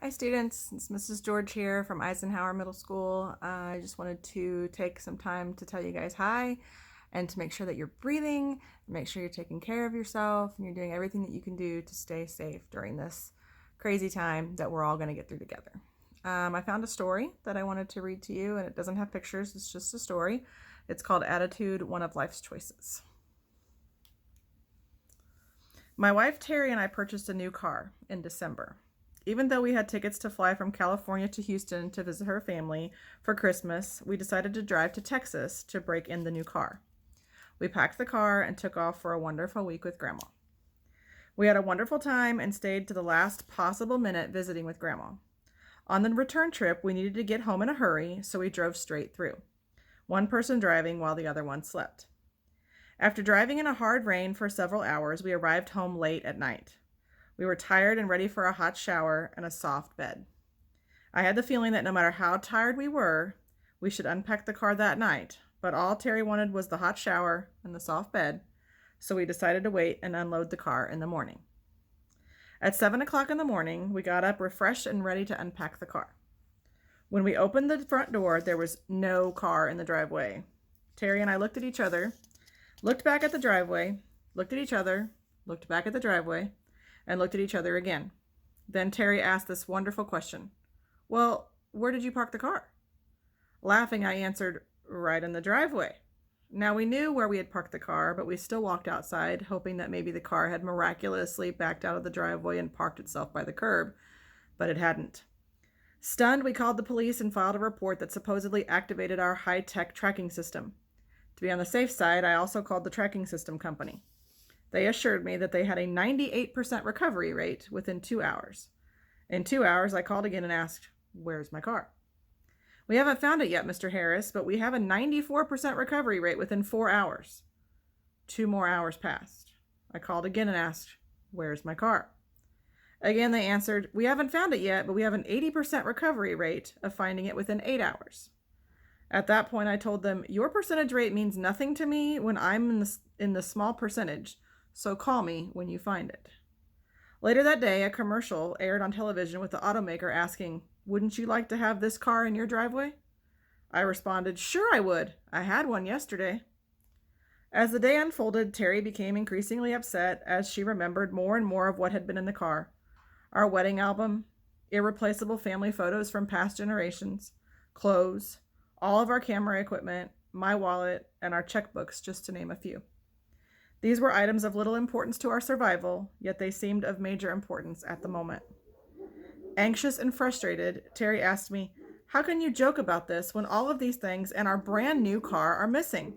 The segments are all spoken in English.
Hi students, it's Mrs. George here from Eisenhower Middle School. I just wanted to take some time to tell you guys hi and to make sure that you're breathing, make sure you're taking care of yourself and you're doing everything that you can do to stay safe during this crazy time that we're all going to get through together. I found a story that I wanted to read to you, and it doesn't have pictures, it's just a story. It's called Attitude, One of Life's Choices. My wife Terry and I purchased a new car in December. Even though we had tickets to fly from California to Houston to visit her family for Christmas, we decided to drive to Texas to break in the new car. We packed the car and took off for a wonderful week with Grandma. We had a wonderful time and stayed to the last possible minute visiting with Grandma. On the return trip, we needed to get home in a hurry, so we drove straight through, one person driving while the other one slept. After driving in a hard rain for several hours, we arrived home late at night. We were tired and ready for a hot shower and a soft bed. I had the feeling that no matter how tired we were, we should unpack the car that night, but all Terry wanted was the hot shower and the soft bed, so we decided to wait and unload the car in the morning. At 7 o'clock in the morning, we got up refreshed and ready to unpack the car. When we opened the front door, there was no car in the driveway. Terry and I looked at each other, looked back at the driveway, looked at each other, looked back at the driveway, and looked at each other again. Then Terry asked this wonderful question. Well, where did you park the car? Laughing, I answered, right in the driveway. Now we knew where we had parked the car, but we still walked outside, hoping that maybe the car had miraculously backed out of the driveway and parked itself by the curb, but it hadn't. Stunned, we called the police and filed a report that supposedly activated our high-tech tracking system. To be on the safe side, I also called the tracking system company. They assured me that they had a 98% recovery rate within 2 hours. In 2 hours, I called again and asked, where's my car? We haven't found it yet, Mr. Harris, but we have a 94% recovery rate within 4 hours. 2 more hours passed. I called again and asked, where's my car? Again, they answered, we haven't found it yet, but we have an 80% recovery rate of finding it within 8 hours. At that point, I told them, your percentage rate means nothing to me when I'm in the small percentage. So call me when you find it. Later that day, a commercial aired on television with the automaker asking, wouldn't you like to have this car in your driveway? I responded, sure I would. I had one yesterday. As the day unfolded, Terry became increasingly upset as she remembered more and more of what had been in the car. Our wedding album, irreplaceable family photos from past generations, clothes, all of our camera equipment, my wallet, and our checkbooks, just to name a few. These were items of little importance to our survival, yet they seemed of major importance at the moment. Anxious and frustrated, Terry asked me, how can you joke about this when all of these things and our brand new car are missing?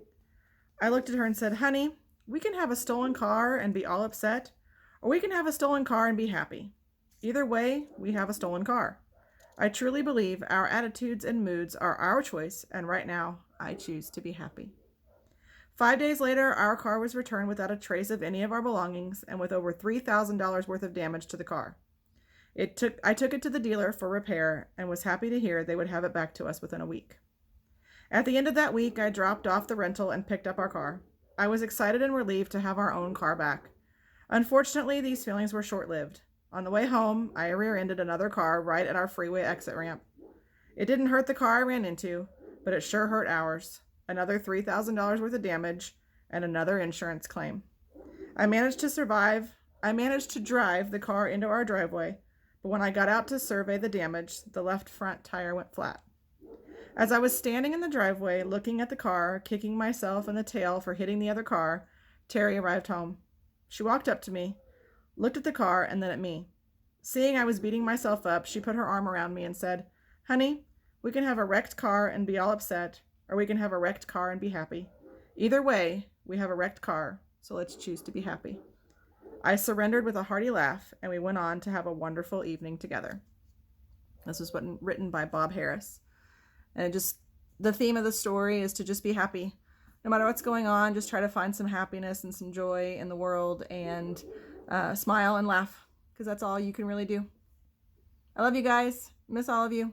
I looked at her and said, honey, we can have a stolen car and be all upset, or we can have a stolen car and be happy. Either way, we have a stolen car. I truly believe our attitudes and moods are our choice, and right now, I choose to be happy. 5 days later, our car was returned without a trace of any of our belongings and with over $3,000 worth of damage to the car. I took it to the dealer for repair and was happy to hear they would have it back to us within a week. At the end of that week, I dropped off the rental and picked up our car. I was excited and relieved to have our own car back. Unfortunately, these feelings were short-lived. On the way home, I rear-ended another car right at our freeway exit ramp. It didn't hurt the car I ran into, but it sure hurt ours. Another $3,000 worth of damage, and another insurance claim. I managed to drive the car into our driveway, but when I got out to survey the damage, the left front tire went flat. As I was standing in the driveway, looking at the car, kicking myself in the tail for hitting the other car, Terry arrived home. She walked up to me, looked at the car, and then at me. Seeing I was beating myself up, she put her arm around me and said, honey, we can have a wrecked car and be all upset, or we can have a wrecked car and be happy. Either way, we have a wrecked car, so let's choose to be happy. I surrendered with a hearty laugh, and we went on to have a wonderful evening together. This was written by Bob Harris. And the theme of the story is to just be happy. No matter what's going on, just try to find some happiness and some joy in the world and smile and laugh, because that's all you can really do. I love you guys. Miss all of you.